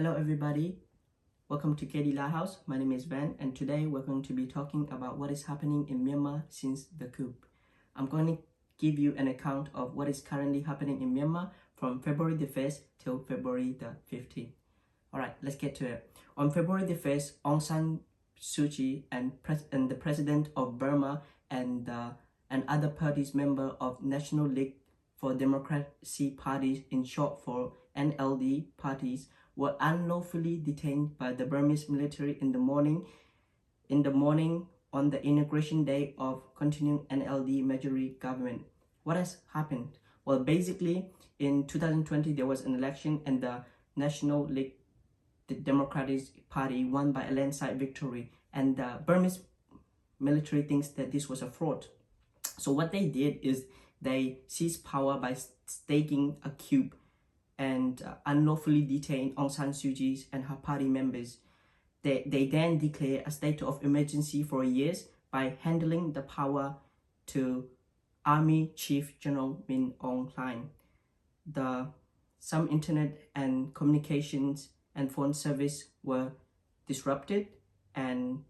Hello everybody, welcome to KD House. My name is Van and today we're going to be talking about what is happening in Myanmar since the coup. I'm going to give you an account of what is currently happening in Myanmar from February the 1st till February the 15th. Alright, let's get to it. On February the 1st, Aung San Suu Kyi and the President of Burma and other parties member of National League for Democracy parties, in short for NLD parties, were unlawfully detained by the Burmese military in the morning on the inauguration day of continuing NLD majority government. What has happened? Well, basically in 2020 there was an election and the National League, the Democratic Party, won by a landslide victory, and the Burmese military thinks that this was a fraud. So what they did is they seized power by staking a coup and unlawfully detained Aung San Suu Kyi and her party members. They then declared a state of emergency for years by handing the power to Army Chief General Min Aung Hlaing. Some internet and communications and phone service were disrupted and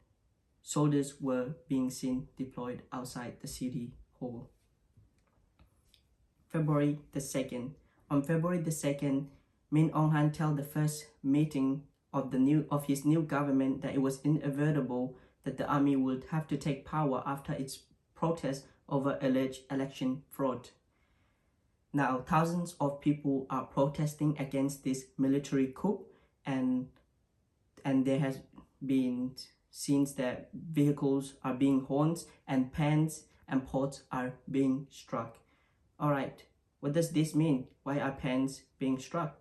soldiers were being seen deployed outside the city hall. February the 2nd. On February the 2nd, Min Aung Hlaing told the first meeting of his new government that it was inevitable that the army would have to take power after its protest over alleged election fraud. Now, thousands of people are protesting against this military coup, and there has been scenes that vehicles are being horned and pans and pots are being struck. Alright, what does this mean? Why are pans being struck?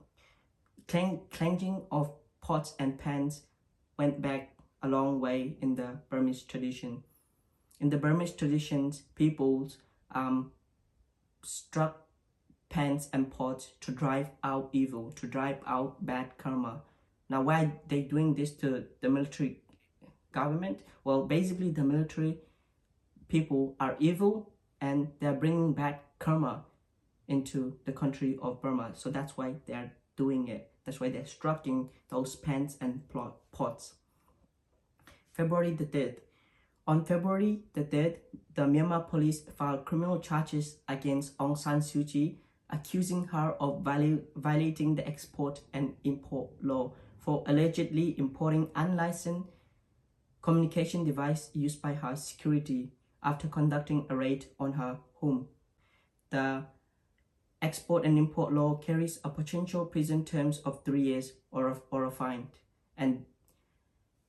Clanking of pots and pans went back a long way in the Burmese tradition. In the Burmese traditions, people struck pans and pots to drive out evil, to drive out bad karma. Now, why are they doing this to the military government? Well, basically the military people are evil and they're bringing back karma into the country of Burma. So that's why they're doing it. That's why they're striking those pans and pots. February the 3rd. On February the 3rd, the Myanmar police filed criminal charges against Aung San Suu Kyi, accusing her of violating the export and import law for allegedly importing unlicensed communication device used by her security after conducting a raid on her home. The export and import law carries a potential prison terms of 3 years or a fine. And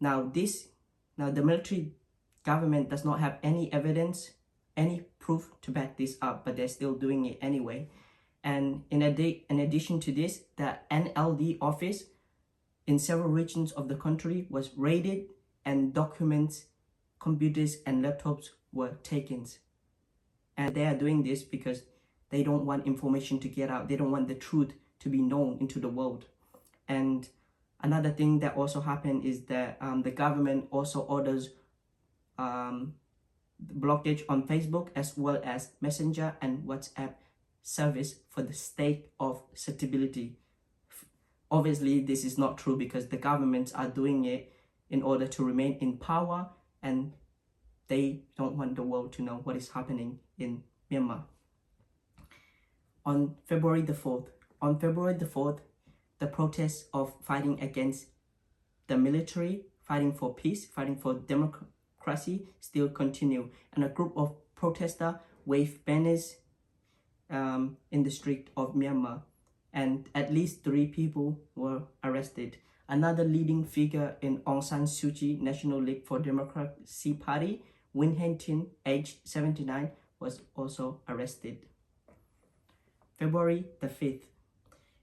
now the military government does not have any evidence, any proof to back this up, but they're still doing it anyway. And in addition to this, the NLD office in several regions of the country was raided and documents, computers and laptops were taken. And they are doing this because they don't want information to get out. They don't want the truth to be known into the world. And another thing that also happened is that the government also orders blockage on Facebook as well as Messenger and WhatsApp service for the sake of stability. Obviously, this is not true because the governments are doing it in order to remain in power and they don't want the world to know what is happening in Myanmar. On February the 4th, the protests of fighting against the military, fighting for peace, fighting for democracy still continue. And a group of protesters waved banners in the street of Myanmar, and at least 3 people were arrested. Another leading figure in Aung San Suu Kyi National League for Democracy Party, Win Hen Tin, aged 79, was also arrested. February the 5th.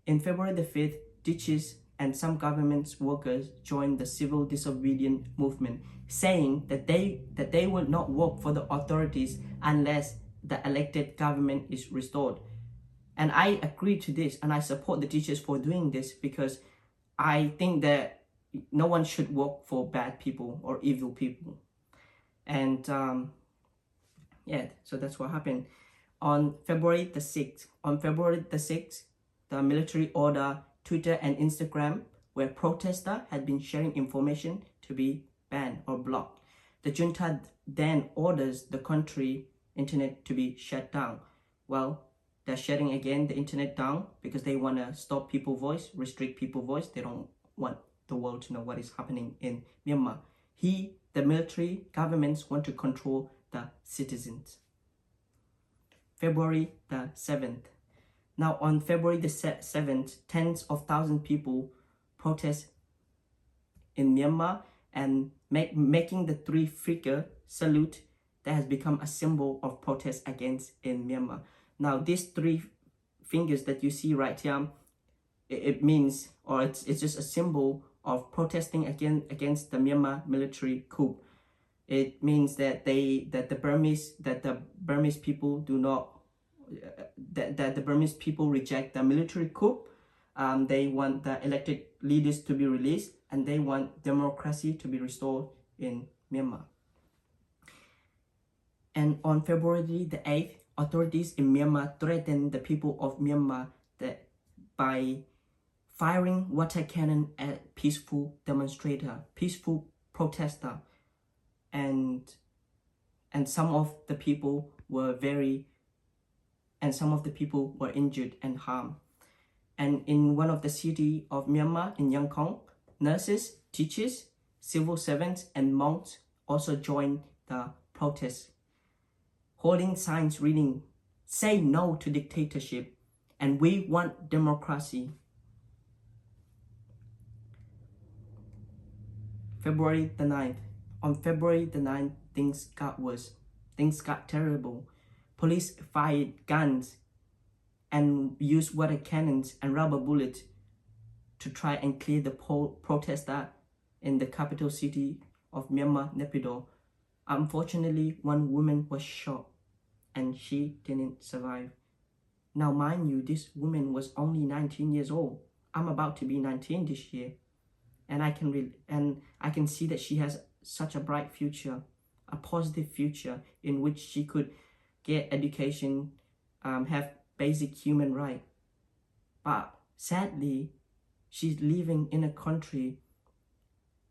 In February the 5th, teachers and some government workers joined the civil disobedience movement, saying that they will not work for the authorities unless the elected government is restored. And I agree to this and I support the teachers for doing this because I think that no one should work for bad people or evil people. And so that's what happened. On February the 6th, the military ordered Twitter and Instagram where protesters had been sharing information to be banned or blocked. The junta then orders the country internet to be shut down. Well, they're shutting again the internet down because they want to stop people's voice, restrict people's voice. They don't want the world to know what is happening in Myanmar. The military governments want to control the citizens. February the 7th. Now on February the 7th, tens of thousands of people protest in Myanmar and making the three-finger salute that has become a symbol of protest against in Myanmar. Now these three fingers that you see right here, it means, or it's just a symbol of protesting against the Myanmar military coup. It means that the Burmese people do not that the Burmese people reject the military coup. They want the elected leaders to be released, and they want democracy to be restored in Myanmar. And on February the 8th, authorities in Myanmar threatened the people of Myanmar by firing water cannon at peaceful protester, and some of the people were injured and harmed. And in one of the city of Myanmar, in Yankong, nurses, teachers, civil servants, and monks also joined the protest, holding signs reading, "Say no to dictatorship, and we want democracy." February the 9th. On February the 9th, things got worse. Things got terrible. Police fired guns and used water cannons and rubber bullets to try and clear the protester in the capital city of Myanmar, Naypyidaw. Unfortunately, one woman was shot and she didn't survive. Now, mind you, this woman was only 19 years old. I'm about to be 19 this year, and I can see that she has such a bright future, a positive future in which she could get education, have basic human right. But sadly, she's living in a country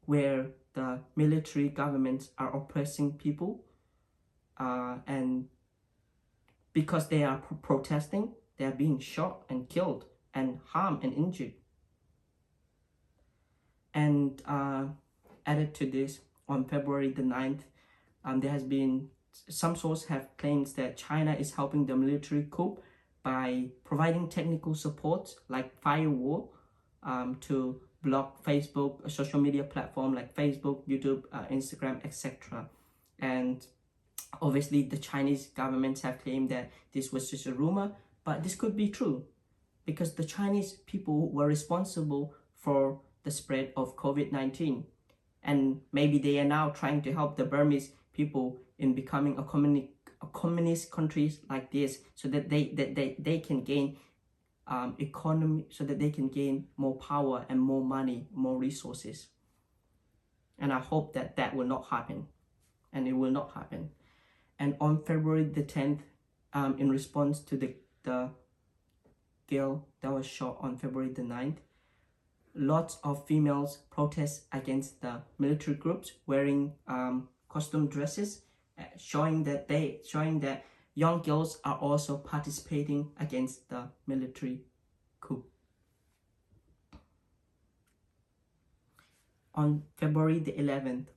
where the military governments are oppressing people, and because they are protesting, they are being shot and killed and harmed and injured. And added to this, on February the 9th, there has been, some sources have claimed that China is helping the military coup by providing technical support like firewall to block Facebook, a social media platform like Facebook, YouTube, Instagram, etc. And obviously the Chinese governments have claimed that this was just a rumor, but this could be true because the Chinese people were responsible for the spread of COVID-19, and maybe they are now trying to help the Burmese people in becoming a communist countries like this, so that they can gain economy, so that they can gain more power and more money, more resources. And I hope that will not happen, and it will not happen. And on February the 10th, in response to the girl that was shot on February the 9th, lots of females protest against the military groups wearing costume dresses, showing that young girls are also participating against the military coup. On February the 11th,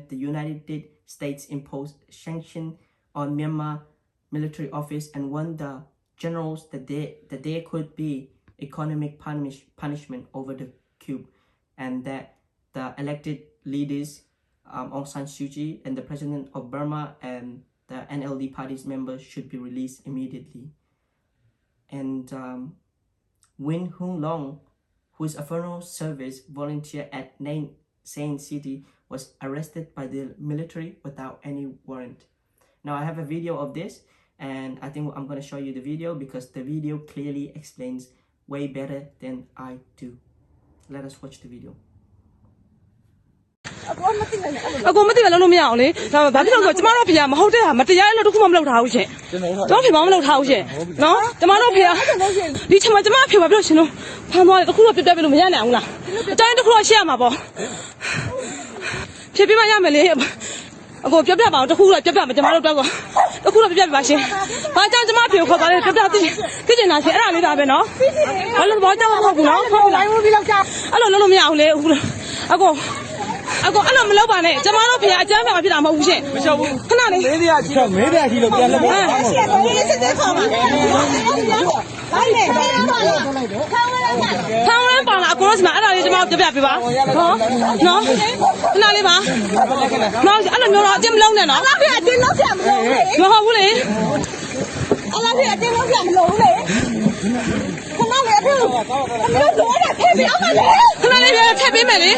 the United States imposed sanctions on Myanmar military office and warned the generals that there could be economic punishment over the coup, and that the elected leaders, Aung San Suu Kyi and the president of Burma and the NLD party's members, should be released immediately. And Win Hung Long, who is a foreign service volunteer at Nain Sein City, was arrested by the military without any warrant. Now I have a video of this, and I think I'm going to show you the video because the video clearly explains way better than I do. Let us watch the video. အကိုမသိပဲလုံးလို့မရအောင်လေဒါဘာဖြစ်လို့ဆိုကျမတို့ဖေကမဟုတ်တဲ့ဟာမတရားလို့တခုမှမလုပ်ထားဘူးရှင်ကျွန်တော်ဖေမလုပ်ထားဘူးရှင်နော်ကျမတို့ဖေကဒီချိန်မှာကျမဖေဘာဖြစ်လို့ရှင်လို့ဖမ်းသွားတယ်တခုတော့ပြပြပြလို့မရနိုင်ဘူးလားအတိုင်းတခုတော့ရှင်းရမှာပေါ့ဖြစ်ပြမရမယ်လေအကိုပြပြပါအောင်တခုတော့ပြပြမကျမတို့တော့တခုတော့ပြပြပါရှင်ဘာကြောင့်ကျမဖေကိုခေါ်သွားလဲပြပြသိချင်တာရှင်အဲ့ဒါလေးဒါပဲနော်ဘာလို့ဘာကြောင့်မဟုတ်ဘူးနော်ဟုတ်လားအဲ့လိုလုပ်လို့မရဘူးလေအကိုအဲ့လိုမလုပ်ပါနဲ့ကျမတို့ဖေကအကျမ်းဖက်ဖြစ်တာမဟုတ်ဘူးရှင်မရှောက်ဘူးခဏလေးမေးတရားရှိလို့ပြန်လက်ပါရှင်းတယ်စစ်စစ်ခေါ်ပါလိုက်နေထောင်းလဲပါလားအကိုတို့စမှာအဲ့ဒါလေးကျမတို့ပြပြပေးပါနော်ခဏလေးပါနော်အဲ့လိုမျိုးတော့အတင်းမလုံးနဲ့နော်အဲ့ဒါဖေအတင်းလုံးပြမလို့လေမဟုတ်ဘူးလေအဲ့ဒါဖေအတင်းလုံးပြမလို့လေခဏလေးအဖေအမေတို့တော့ထည့်ပေးအောင်မလဲခဏလေးထည့်ပေးမယ်လေ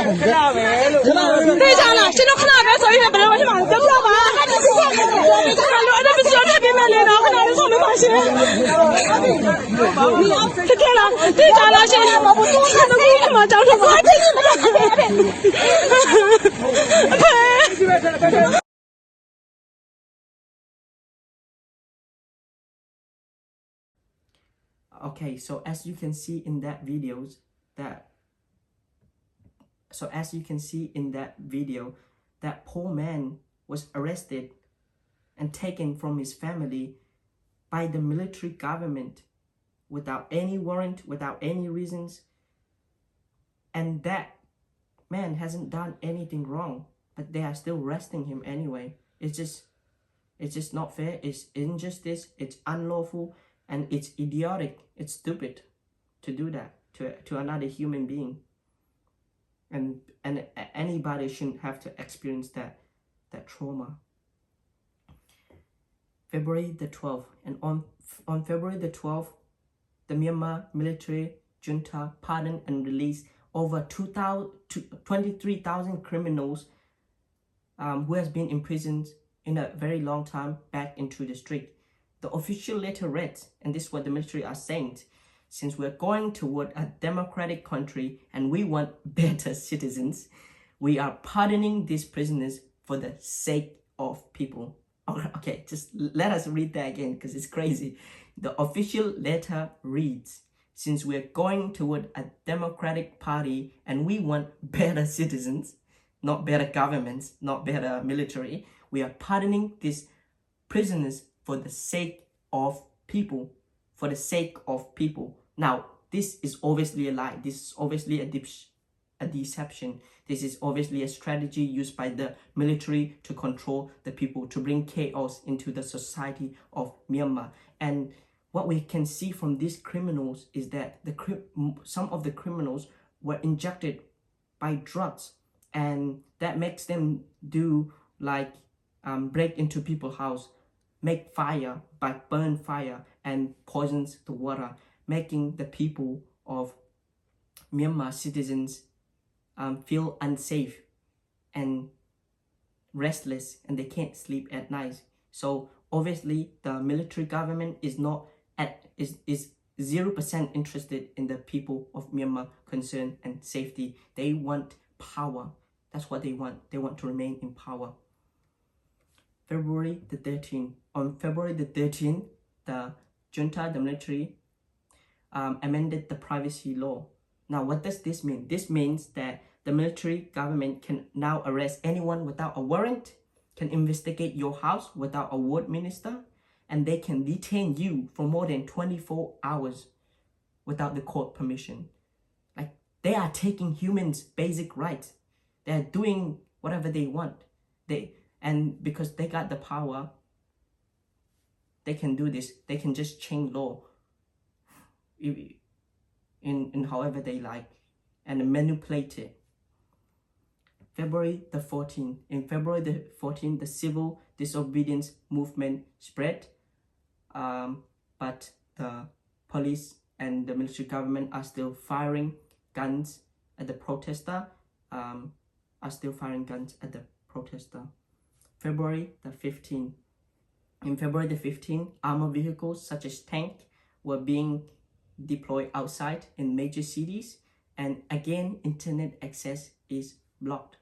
သိကြလားရှင်တို့ခဏပဲဆိုရင်ဘယ်လိုဖြစ်မှာလဲပြောပါအဲ့ဒါစစ်စစ်အဲ့ဒါပစ္စည်းထည့်ပေးမယ်လေနော်ခဏလေးဆိုမပါရှင်တကယ်လားသိကြလားရှင်မဟုတ်ဘူးသူကမှကြောက်တယ်ဘာသိနေမလဲအဖေ Okay, so as you can see in that video, that poor man was arrested and taken from his family by the military government without any warrant, without any reasons. And that man hasn't done anything wrong, but they are still arresting him anyway. It's just not fair. It's injustice. It's unlawful. And it's idiotic, it's stupid to do that to another human being. And anybody shouldn't have to experience that trauma. February the 12th, and on February the 12th, the Myanmar military junta pardoned and released over 23,000 criminals who has been imprisoned in a very long time back into the street. The official letter read, and this is what the military are saying, since we're going toward a democratic country and we want better citizens, we are pardoning these prisoners for the sake of people. Okay, just let us read that again because it's crazy. The official letter reads, since we're going toward a democratic party and we want better citizens, not better governments, not better military, we are pardoning these prisoners for the sake of people. For the sake of people. Now, this is obviously a lie. This is obviously a deception. This is obviously a strategy used by the military to control the people, to bring chaos into the society of Myanmar. And what we can see from these criminals is that some of the criminals were injected by drugs, and that makes them do like break into people's house, make fire, but burn fire and poisons the water, making the people of Myanmar citizens feel unsafe and restless, and they can't sleep at night. So obviously the military government is 0% interested in the people of Myanmar concern and safety. They want power. That's what they want. They want to remain in power. February the 13th. On February the 13th, the junta, the military, amended the privacy law. Now, what does this mean? This means that the military government can now arrest anyone without a warrant, can investigate your house without a ward minister, and they can detain you for more than 24 hours without the court permission. Like, they are taking humans' basic rights. They are doing whatever they want. And because they got the power, they can do this. They can just change law in however they like and manipulate it. February the 14th. In February the 14th, the civil disobedience movement spread, but the police and the military government are still firing guns at the protester. February the 15th. In February the 15th, armored vehicles such as tanks were being deployed outside in major cities, and again, internet access is blocked.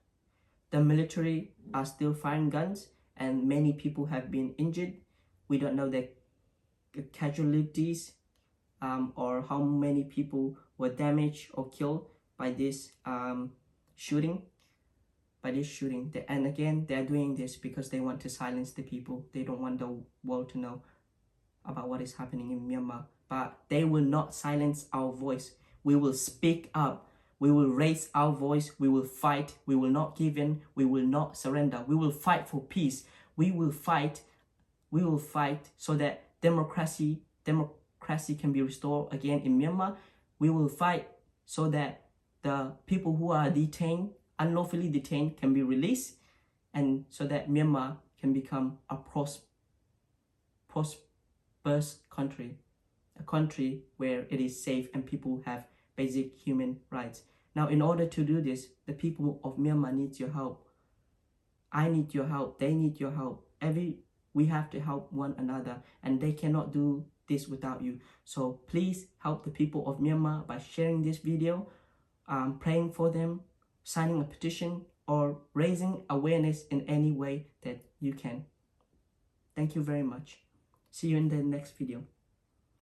the military are still firing guns and many people have been injured. We don't know the casualties or how many people were damaged or killed by this shooting. And again, they're doing this because they want to silence the people. They don't want the world to know about what is happening in Myanmar. But they will not silence our voice. We will speak up. We will raise our voice. We will fight. We will not give in. We will not surrender. We will fight for peace. We will fight so that democracy can be restored again in Myanmar. We will fight so that the people who are detained, unlawfully detained, can be released, and so that Myanmar can become a prosperous country, a country where it is safe and people have basic human rights. Now, in order to do this, the people of Myanmar need your help. I need your help. They need your help. We have to help one another, and they cannot do this without you. So please help the people of Myanmar by sharing this video, praying for them, signing a petition, or raising awareness in any way that you can. Thank you very much. See you in the next video.